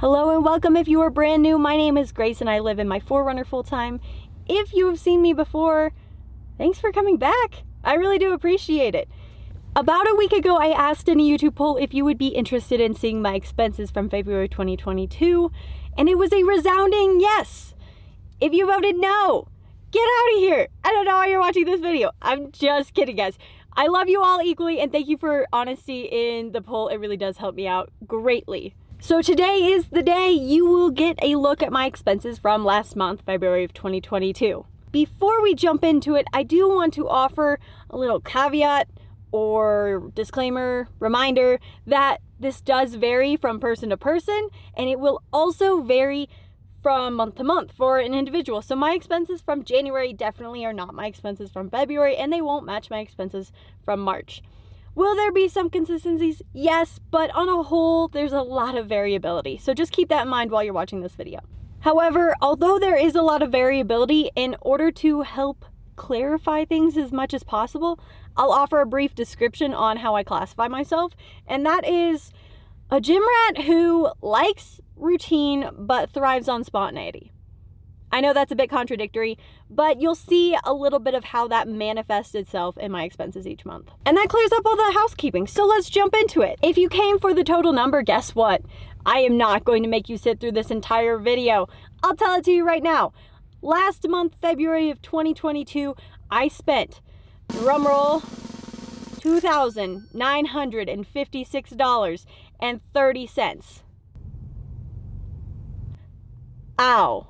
Hello and welcome. If you are brand new, my name is Grace and I live in my 4Runner full-time. If you have seen me before, thanks for coming back. I really do appreciate it. About a week ago, I asked in a YouTube poll if you would be interested in seeing my expenses from February 2022, and it was a resounding yes. If you voted no, get out of here. I don't know why you're watching this video. I'm just kidding, guys. I love you all equally, and thank you for honesty in the poll. It really does help me out greatly. So today is the day you will get a look at my expenses from last month, February of 2022. Before we jump into it, I do want to offer a little caveat or disclaimer, reminder that this does vary from person to person, and it will also vary from month to month for an individual. So my expenses from January definitely are not my expenses from February, and they won't match my expenses from March. Will there be some consistencies? Yes, but on a whole, there's a lot of variability. So just keep that in mind while you're watching this video. However, although there is a lot of variability, in order to help clarify things as much as possible, I'll offer a brief description on how I classify myself. And that is a gym rat who likes routine but thrives on spontaneity. I know that's a bit contradictory, but you'll see a little bit of how that manifests itself in my expenses each month. And that clears up all the housekeeping, so let's jump into it. If you came for the total number, guess what? I am not going to make you sit through this entire video. I'll tell it to you right now. Last month, February of 2022, I spent, drumroll, $2,956.30. Ow.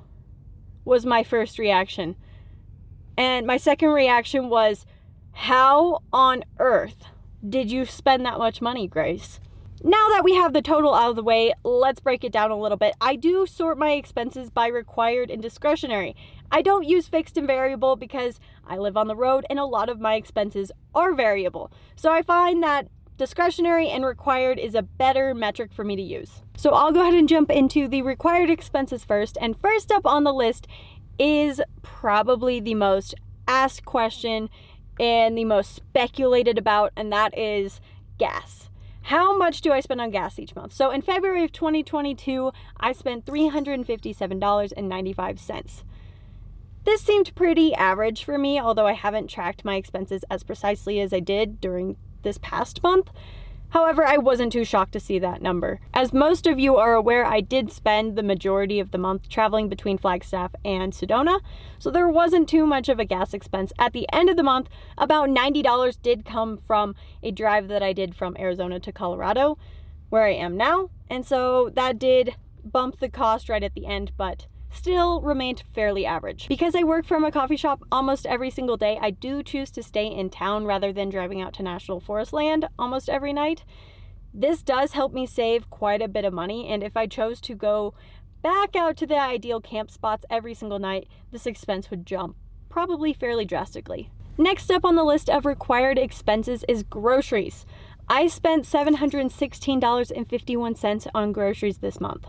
Was my first reaction. And my second reaction was, how on earth did you spend that much money, Grace? Now that we have the total out of the way, let's break it down a little bit. I do sort my expenses by required and discretionary. I don't use fixed and variable because I live on the road and a lot of my expenses are variable. So I find that discretionary and required is a better metric for me to use. So I'll go ahead and jump into the required expenses first. And first up on the list is probably the most asked question and the most speculated about, and that is gas. How much do I spend on gas each month? So in February of 2022, I spent $357.95. This seemed pretty average for me, although I haven't tracked my expenses as precisely as I did during this past month. However, I wasn't too shocked to see that number. As most of you are aware, I did spend the majority of the month traveling between Flagstaff and Sedona, so there wasn't too much of a gas expense. At the end of the month, about $90 did come from a drive that I did from Arizona to Colorado, where I am now, and so that did bump the cost right at the end, but still remained fairly average. Because I work from a coffee shop almost every single day, I do choose to stay in town rather than driving out to national forest land almost every night. This does help me save quite a bit of money, and if I chose to go back out to the ideal camp spots every single night, this expense would jump probably fairly drastically. Next up on the list of required expenses is groceries. I spent $716.51 on groceries this month.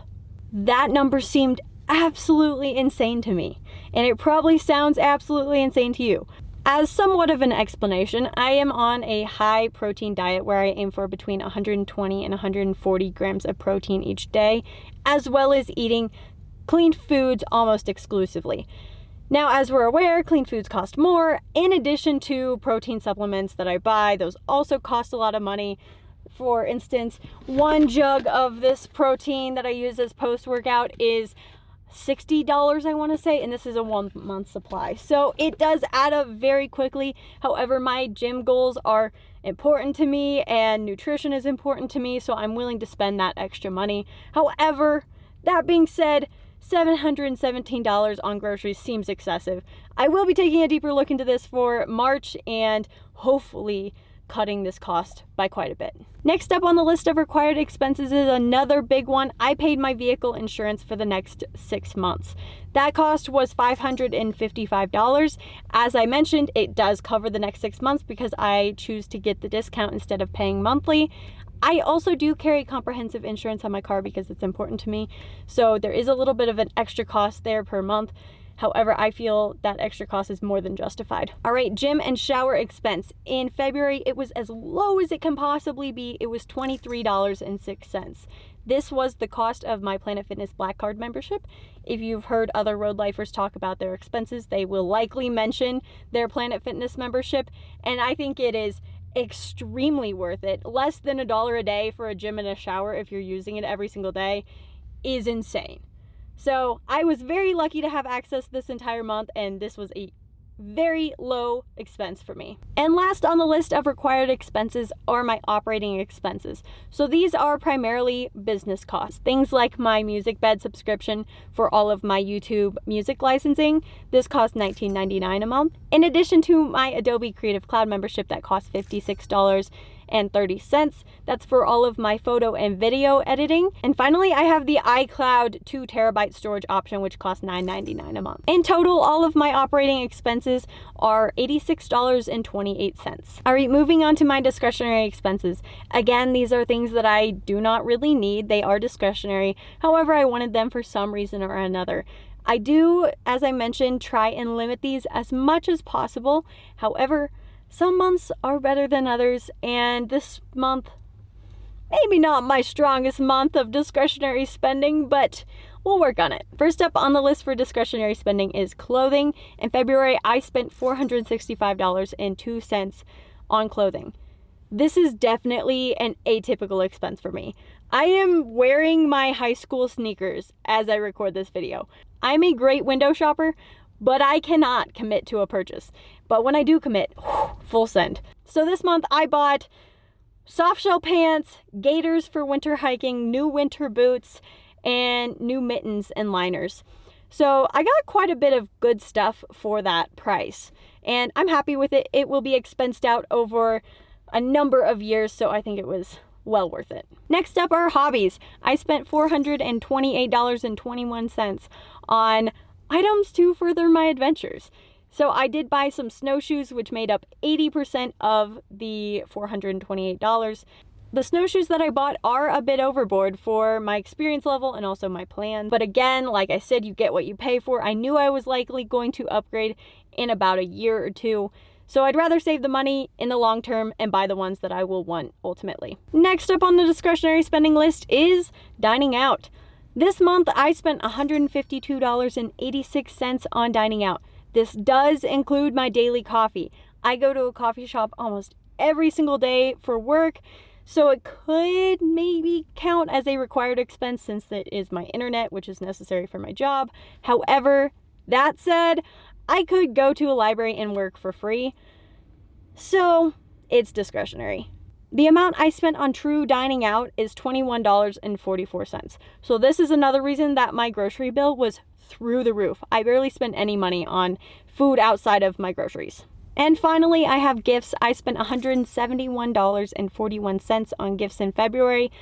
That number seemed absolutely insane to me, and it probably sounds absolutely insane to you. As somewhat of an explanation, I am on a high protein diet where I aim for between 120 and 140 grams of protein each day, as well as eating clean foods almost exclusively. Now, as we're aware, clean foods cost more. In addition to protein supplements that I buy, those also cost a lot of money. For instance, one jug of this protein that I use as post-workout is $60, I want to say, and this is a 1 month supply. So it does add up very quickly. However, my gym goals are important to me and nutrition is important to me, so I'm willing to spend that extra money. However, that being said, $717 on groceries seems excessive. I will be taking a deeper look into this for March and hopefully cutting this cost by quite a bit. Next up on the list of required expenses is another big one. I paid my vehicle insurance for the next 6 months. That cost was $555. As I mentioned, it does cover the next 6 months because I choose to get the discount instead of paying monthly. I also do carry comprehensive insurance on my car because it's important to me. So there is a little bit of an extra cost there per month. However, I feel that extra cost is more than justified. All right, gym and shower expense. In February, it was as low as it can possibly be. It was $23.06. This was the cost of my Planet Fitness Black Card membership. If you've heard other road lifers talk about their expenses, they will likely mention their Planet Fitness membership, and I think it is extremely worth it. Less than $1 a day for a gym and a shower if you're using it every single day is insane. So I was very lucky to have access this entire month, and this was a very low expense for me. And last on the list of required expenses are my operating expenses. So these are primarily business costs. Things like my music bed subscription for all of my YouTube music licensing. This costs $19.99 a month. In addition to my Adobe Creative Cloud membership that costs $56.30. That's for all of my photo and video editing. And finally, I have the iCloud 2 terabyte storage option, which costs $9.99 a month. In total, all of my operating expenses are $86.28. All right, moving on to my discretionary expenses. Again, these are things that I do not really need. They are discretionary. However, I wanted them for some reason or another. I do, as I mentioned, try and limit these as much as possible. However, some months are better than others, and this month, maybe not my strongest month of discretionary spending, but we'll work on it. First up on the list for discretionary spending is clothing. In February, I spent $465.02 on clothing. This is definitely an atypical expense for me. I am wearing my high school sneakers as I record this video. I'm a great window shopper, but I cannot commit to a purchase. But when I do commit, full send. So this month I bought soft shell pants, gaiters for winter hiking, new winter boots, and new mittens and liners. So I got quite a bit of good stuff for that price, and I'm happy with it. It will be expensed out over a number of years, so I think it was well worth it. Next up are hobbies. I spent $428.21 on items to further my adventures. So I did buy some snowshoes, which made up 80% of the $428. The snowshoes that I bought are a bit overboard for my experience level and also my plan. But again, like I said, you get what you pay for. I knew I was likely going to upgrade in about a year or two. So I'd rather save the money in the long term and buy the ones that I will want ultimately. Next up on the discretionary spending list is dining out. This month I spent $152.86 on dining out. This does include my daily coffee. I go to a coffee shop almost every single day for work, so it could maybe count as a required expense since it is my internet, which is necessary for my job. However, that said, I could go to a library and work for free, so it's discretionary. The amount I spent on true dining out is $21.44. So this is another reason that my grocery bill was through the roof. I barely spent any money on food outside of my groceries. And finally, I have gifts. I spent $171.41 on gifts in February.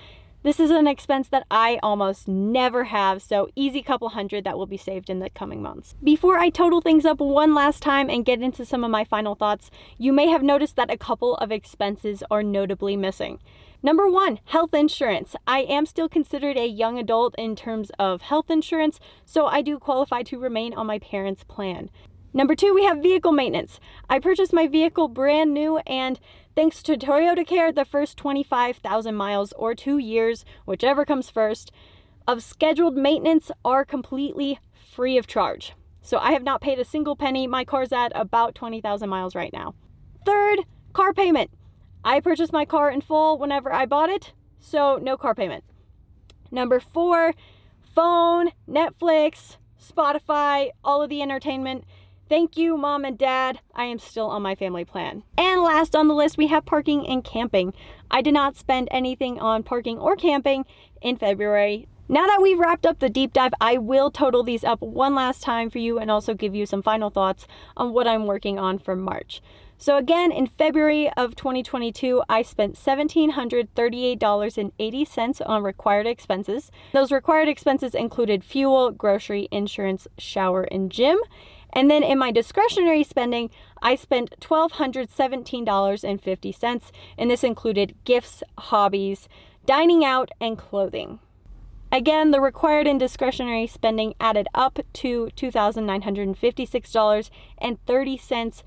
This is an expense that I almost never have, so easy couple hundred that will be saved in the coming months. Before I total things up one last time and get into some of my final thoughts, you may have noticed that a couple of expenses are notably missing. Number one, health insurance. I am still considered a young adult in terms of health insurance, so I do qualify to remain on my parents' plan. Number two, we have vehicle maintenance. I purchased my vehicle brand new, and thanks to Toyota Care, the first 25,000 miles or 2 years, whichever comes first, of scheduled maintenance are completely free of charge. So I have not paid a single penny. My car's at about 20,000 miles right now. Third, car payment. I purchased my car in full whenever I bought it, so no car payment. Number four, phone, Netflix, Spotify, all of the entertainment. Thank you, Mom and Dad. I am still on my family plan. And last on the list, we have parking and camping. I did not spend anything on parking or camping in February. Now that we've wrapped up the deep dive, I will total these up one last time for you and also give you some final thoughts on what I'm working on for March. So again, in February of 2022, I spent $1,738.80 on required expenses. Those required expenses included fuel, grocery, insurance, shower, and gym. And then in my discretionary spending, I spent $1,217.50, and this included gifts, hobbies, dining out, and clothing. Again, the required and discretionary spending added up to $2,956.30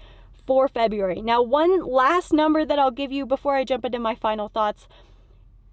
for February. Now, one last number that I'll give you before I jump into my final thoughts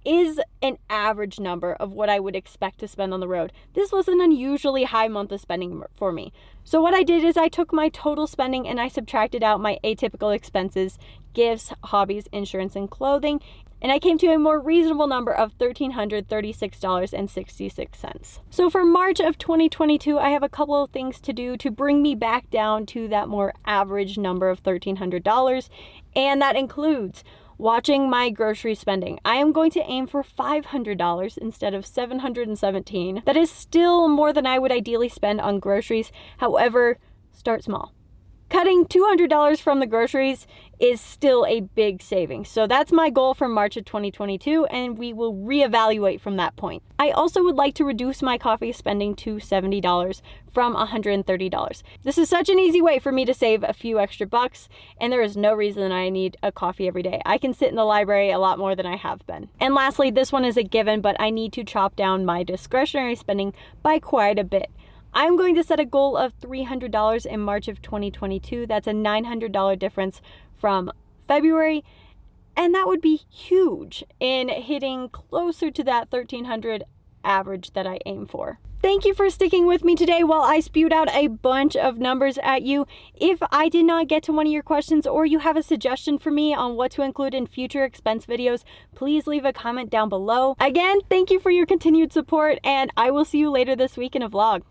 is an average number of what I would expect to spend on the road. This was an unusually high month of spending for me. So what I did is I took my total spending and I subtracted out my atypical expenses, gifts, hobbies, insurance, and clothing, and I came to a more reasonable number of $1,336.66. So for March of 2022, I have a couple of things to do to bring me back down to that more average number of $1,300, and that includes watching my grocery spending. I am going to aim for $500 instead of $717. That is still more than I would ideally spend on groceries. However, start small. Cutting $200 from the groceries is still a big savings. So that's my goal for March of 2022, and we will reevaluate from that point. I also would like to reduce my coffee spending to $70 from $130. This is such an easy way for me to save a few extra bucks, and there is no reason I need a coffee every day. I can sit in the library a lot more than I have been. And lastly, this one is a given, but I need to chop down my discretionary spending by quite a bit. I'm going to set a goal of $300 in March of 2022. That's a $900 difference from February, and that would be huge in hitting closer to that $1,300 average that I aim for. Thank you for sticking with me today while I spewed out a bunch of numbers at you. If I did not get to one of your questions, or you have a suggestion for me on what to include in future expense videos, please leave a comment down below. Again, thank you for your continued support, and I will see you later this week in a vlog.